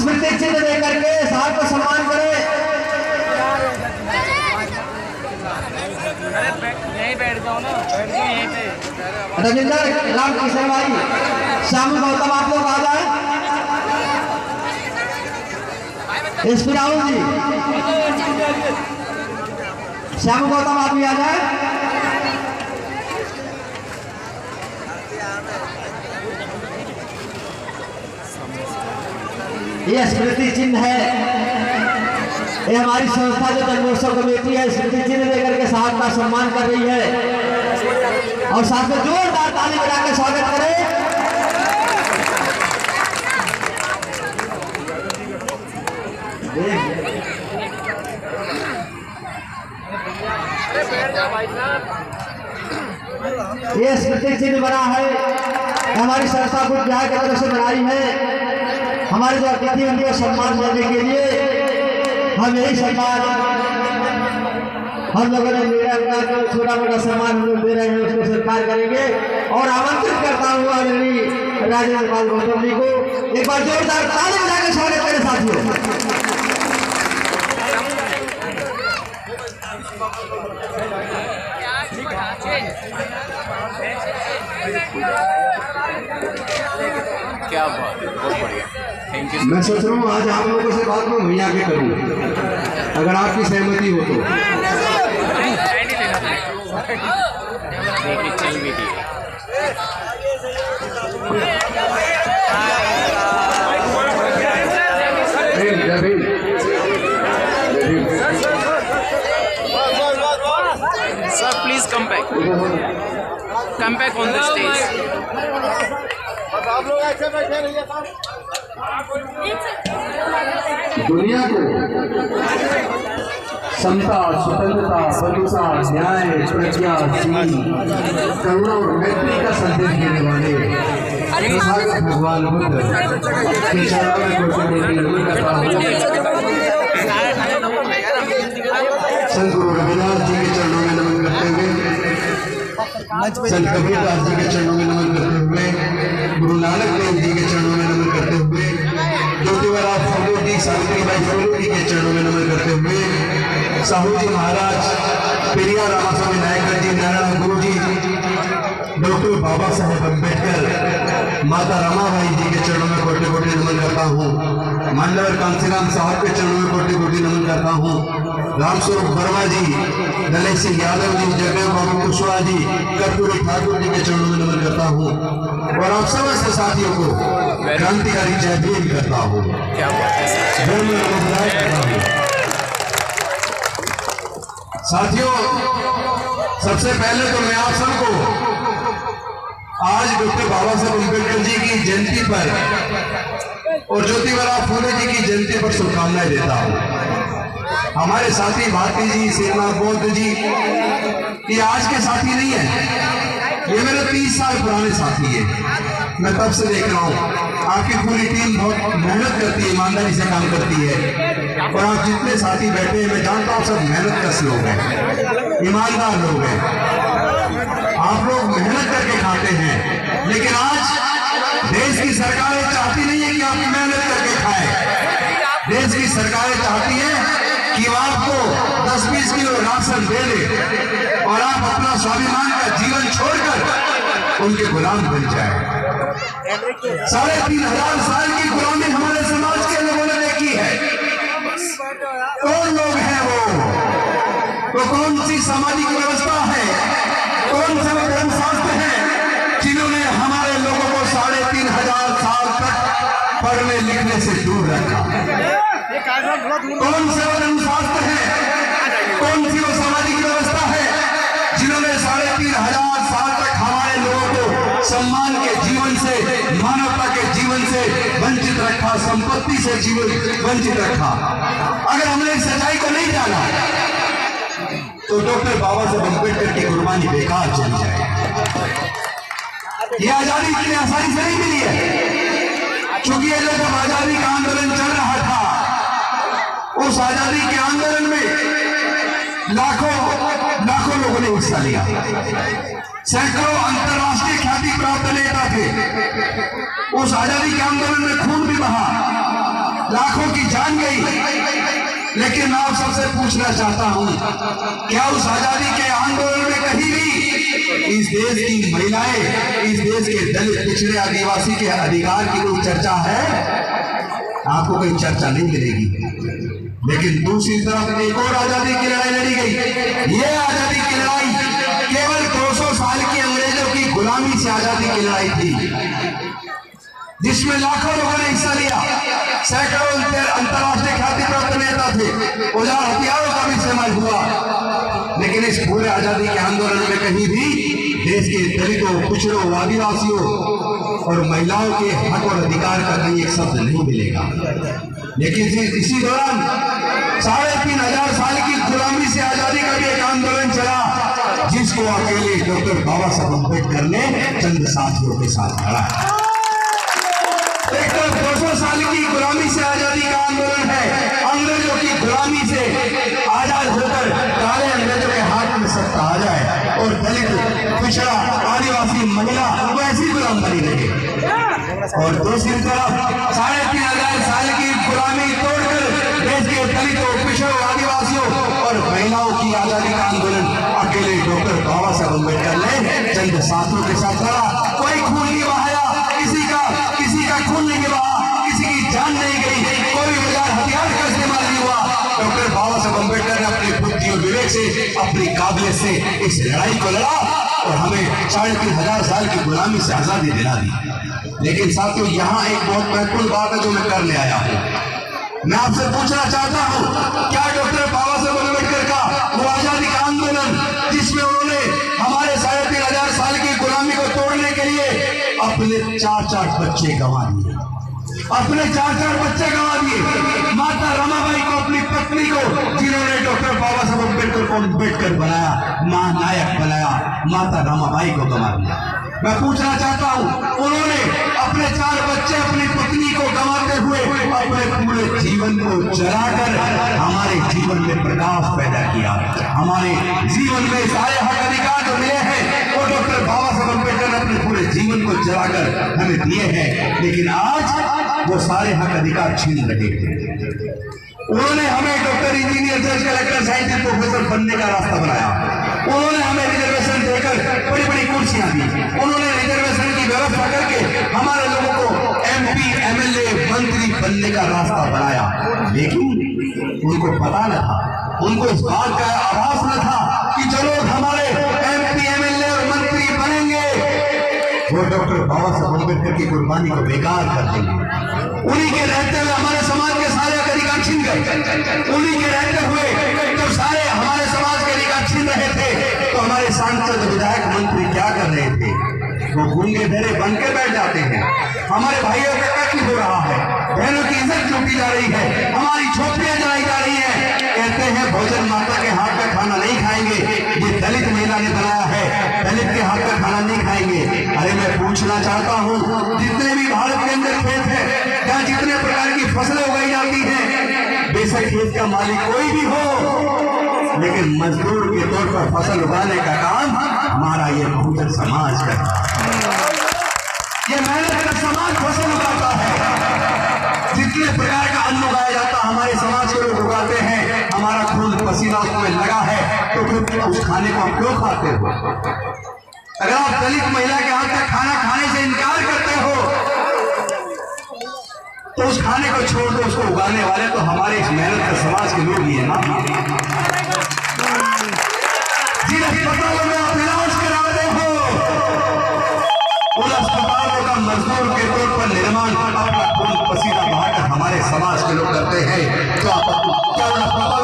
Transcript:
स्मृति चिन्ह दे करके साहब को सम्मान करें। यहीं बैठ जाओ ना, बैठ जाओ यहीं पे। रविंदर राम किशन भाई, श्याम गौतम आप लोग आ जाए। एसपी राहुल जी, श्याम गौतम आप भी आ जाए। ये स्मृति चिन्ह है, ये हमारी संस्था जो जन्मोत्सव कमेटी है स्मृति चिन्ह देकर के साहब का सम्मान कर रही है और साथ में जोरदार ताली बजा के स्वागत करें। ये स्मृति चिन्ह बना है, हमारी संस्था को बिहार की तरफ से बनाई है। हमारे जो अतिथि उनको सम्मान देने के लिए हम यही सम्मान हम लोगों ने मेरा छोटा मोटा सम्मान हम लोग दे रहे हैं, उसको स्वीकार करेंगे और आमंत्रित करता हूँ आदरणीय राजेंद्र पाल गौतम जी को एक बार जोरदार ताली बजा के स्वागत करें साथियों। क्या बात है, बहुत बढ़िया, थैंक यू। मैं सोच रहा हूँ आज आप लोगों से बात में भैया के करूँ, अगर आपकी सहमति हो तो। चल भी दी sir, please come back on the stage. आप लोग ऐसे बैठे रहिए साहब। दुनिया को समता, स्वतंत्रता, बंधुता, न्याय, प्रज्ञा, करुणा और मैत्री का संदेश देने वाले भगवान बुद्ध के चरणों में कोटि-कोटि नमन करता हूं। संत गुरु रविदास जी के चरणों में नमन करते हुए, संत कबीरदास जी के चरणों में नमन करते हुए, गुरु नानक देव जी के चरणों में नमन करते हुए, ज्योतिबा फूलो जी, सावित्रीबाई फूलो जी के चरणों में नमन करते हुए, साहू जी महाराज, पेरिया रामास्वामी नायकर जी, नारायण गुरु जी, डॉक्टर बाबा साहेब अम्बेडकर, माता रमाबाई जी के चरणों में कोटि कोटि नमन करता हूँ। मान्यवर कांसीराम साहब के चरणों में कोटि कोटि नमन करता हूँ। रामस्वरूप वर्मा जी, ललित सिंह यादव जी, जगदेव बाबू कुशवाहा जी, कर्पूरी ठाकुर जी के चरणों में नमन करता हूँ और आप समस्त साथियों को क्रांतिकारी जय भीम करता हूँ। साथियों, सबसे पहले तो मैं आप सबको आज डॉक्टर बाबा साहेब अम्बेडकर जी की जयंती पर और ज्योतिबा फूले जी की जयंती पर शुभकामनाएं देता हूँ। हमारे साथी भारती जी, सेना बौद्ध जी ये आज के साथी नहीं है, ये मेरे 30 साल पुराने साथी है। मैं तब से देख रहा हूँ आपकी पूरी टीम बहुत मेहनत करती है, ईमानदारी से काम करती है और आप जितने साथी बैठे हैं मैं जानता हूँ सब मेहनत कश लोग हैं, ईमानदार लोग हैं। आप लोग मेहनत करके खाते हैं, लेकिन आज देश की सरकारें चाहती नहीं है कि आप मेहनत करके खाएं। देश की सरकारें चाहती है कि वो आपको 10-20 किलो राशन दे दे और आप अपना स्वाभिमान का जीवन छोड़कर उनके गुलाम बन जाए। 3,500 साल की गुलामी हमारे समाज के लोगों ने देखी है। कौन लोग हैं वो? तो कौन सी सामाजिक व्यवस्था है, कौन से धर्मशास्त्र हैं जिन्होंने हमारे लोगों को 3,500 साल तक पढ़ने लिखने से दूर रखा? कौन से धर्मशास्त्र हैं, कौन सी वो सामाजिक व्यवस्था है जिन्होंने 3,500 साल तक हमारे लोगों को सम्मान के जीवन से, मानवता के जीवन से वंचित रखा, संपत्ति से जीवन वंचित रखा? अगर हमने इस सच्चाई को नहीं जाना तो डॉक्टर बाबा साहेब अम्बेडकर की कुर्बानी बेकार चली जाए। ये आजादी इतनी आसानी से नहीं मिली है, क्योंकि ये जब आजादी का आंदोलन चल रहा था, उस आजादी के आंदोलन में लाखों लोगों ने हिस्सा लिया। सैकड़ों अंतरराष्ट्रीय ख्याति प्राप्त नेता थे। उस आजादी के आंदोलन में खून भी बहा, लाखों की जान गई, लेकिन मैं आप सबसे पूछना चाहता हूं, क्या उस आजादी के आंदोलन में कहीं भी इस देश की महिलाएं, इस देश के दलित पिछड़े आदिवासी के अधिकार की कोई चर्चा है? आपको कोई चर्चा नहीं मिलेगी। लेकिन दूसरी तरफ एक और आजादी की लड़ाई लड़ी गई। ये आजादी की लड़ाई केवल 200 साल की अंग्रेजों की गुलामी से आजादी की लड़ाई थी, जिसमें लाखों लोगों ने हिस्सा लिया। सैकड़ों अंतर्राष्ट्रीय ख्याति प्राप्त नेता थे, औजार हथियारों का भी इस्तेमाल हुआ, लेकिन इस पूरे आजादी के आंदोलन में कहीं भी देश के दलितों, पिछड़ों, आदिवासियों और महिलाओं के हक और अधिकार का कहीं एक शब्द नहीं मिलेगा। लेकिन इसी दौरान 3500 साल की गुलामी से आजादी का भी एक आंदोलन चला, जिसको अकेले डॉक्टर बाबा साहब अम्बेडकर ने चंद साथियों के साथ लड़ा। 200 साल की गुलामी से आजादी का आंदोलन है, अंग्रेजों की गुलामी से आजाद होकर काले अंग्रेजों के हाथ में सत्ता आ जाए और दलित, पिछड़ा, आदिवासी, महिला वैसी गुलाम बनी रहे। और दूसरी तरफ 3500 साल की गुलामी तोड़कर देश के दलितों, पिछड़ों, आदिवासियों और महिलाओं की आजादी का आंदोलन अकेले डॉक्टर बाबा साहब अम्बेडकर ने चंद साथियों के साथ लड़ा। कोई खून नहीं बहाया, किसी का खून नहीं बहा, किसी की जान नहीं गई, कोई औजार हथियार का इस्तेमाल नहीं हुआ। डॉक्टर बाबा साहब अम्बेडकर ने अपनी बुद्धि और विवेक से, अपनी काबिलियत से इस लड़ाई को लड़ा और हमें 3500 साल की गुलामी से आजादी दिला दी। लेकिन साथियों, यहाँ एक बहुत महत्वपूर्ण बात है जो मैं कर ले आया हूँ। मैं आपसे पूछना चाहता हूँ, क्या डॉक्टर बाबा साहब अम्बेडकर का वो आजादी का आंदोलन, जिसमें उन्होंने हमारे 3500 साल की गुलामी को तोड़ने के लिए अपने 4 बच्चे गंवा दिए, अपने 4 बच्चे गंवा दिए। माता रमाबाई को, अपनी पत्नी को, जिन्होंने डॉक्टर बाबा साहब अम्बेडकर को अम्बेडकर बनाया, महानायक बनाया, माता रमाबाई को गंवा दिया। मैं पूछना चाहता हूं, उन्होंने अपने 4 बच्चे, अपनी पत्नी को गंवाते हुए अपने पूरे जीवन को जलाकर हमारे जीवन में प्रकाश पैदा किया। हमारे जीवन में सारे हक अधिकार जो मिले हैं वो डॉक्टर बाबा साहब अम्बेडकर ने अपने पूरे जीवन को जलाकर हमें दिए हैं। लेकिन आज वो सारे हक अधिकार छीन रहे थे। उन्होंने हमें डॉक्टर, इंजीनियर, जज, कलेक्टर, साइंटिस्ट, प्रोफेसर बनने का रास्ता बनाया। उन्होंने हमें रिजर्वेशन देकर बड़ी बड़ी कुर्सियां दी। उन्होंने रिजर्वेशन की व्यवस्था करके हमारे लोगों को MP, MLA, मंत्री बनने का रास्ता बनाया। लेकिन उनको पता न था, उनको इस बात का आभास न था कि जो लोग हमारे MP, MLA और मंत्री बनेंगे वो डॉक्टर बाबा साहब अम्बेडकर की कुर्बानी को बेकार कर देंगे। उन्हीं के रहते हुए हमारे समाज के सारे अधिकार छिन गए। उन्हीं के रहते हुए जब सारे हमारे समाज के अधिकार छिन रहे थे तो हमारे सांसद, विधायक, मंत्री क्या कर रहे थे? वो गूंगे बहरे बन के बैठ जाते हैं। हमारे भाइयों का कत्ल हो रहा है, बहनों की इज्जत लूटी जा रही है, हमारी झोपड़ियां जलाई जा रही है। कहते हैं भोजन माता के हाथ का खाना नहीं खाएंगे, ये दलित महिला ने बनाया है, दलित के हाथ का खाना नहीं खाएंगे। अरे मैं पूछना चाहता हूँ, जितने भी भारत के अंदर खेत है, जहाँ जितने प्रकार की फसलें उगाई जाती हैं, बेशक खेत का मालिक कोई भी हो, लेकिन मजदूर के तौर पर फसल उगाने का काम हमारा ये बहुजन समाज करता है। ये मेहनत का समाज फसल उगाता है। जितने प्रकार का अन्न उगाया जाता है हमारे समाज के लोग उगाते हैं। हमारा खून पसीना उसमें लगा है, तो फिर उस खाने को आप क्यों खाते हो? अगर आप दलित महिला के हाथ का खाना खाने से इनकार करते हो तो उस खाने को छोड़ दो, उसको उगाने वाले तो हमारे इस मेहनत का समाज के लोग ही है ना। जिन अस्पतालों में आप इलाज करा रहे हो, उन अस्पतालों का मजदूर के तौर पर निर्माण अपना खून पसीना बहाकर हमारे समाज के लोग करते हैं। क्या उन अस्पतालों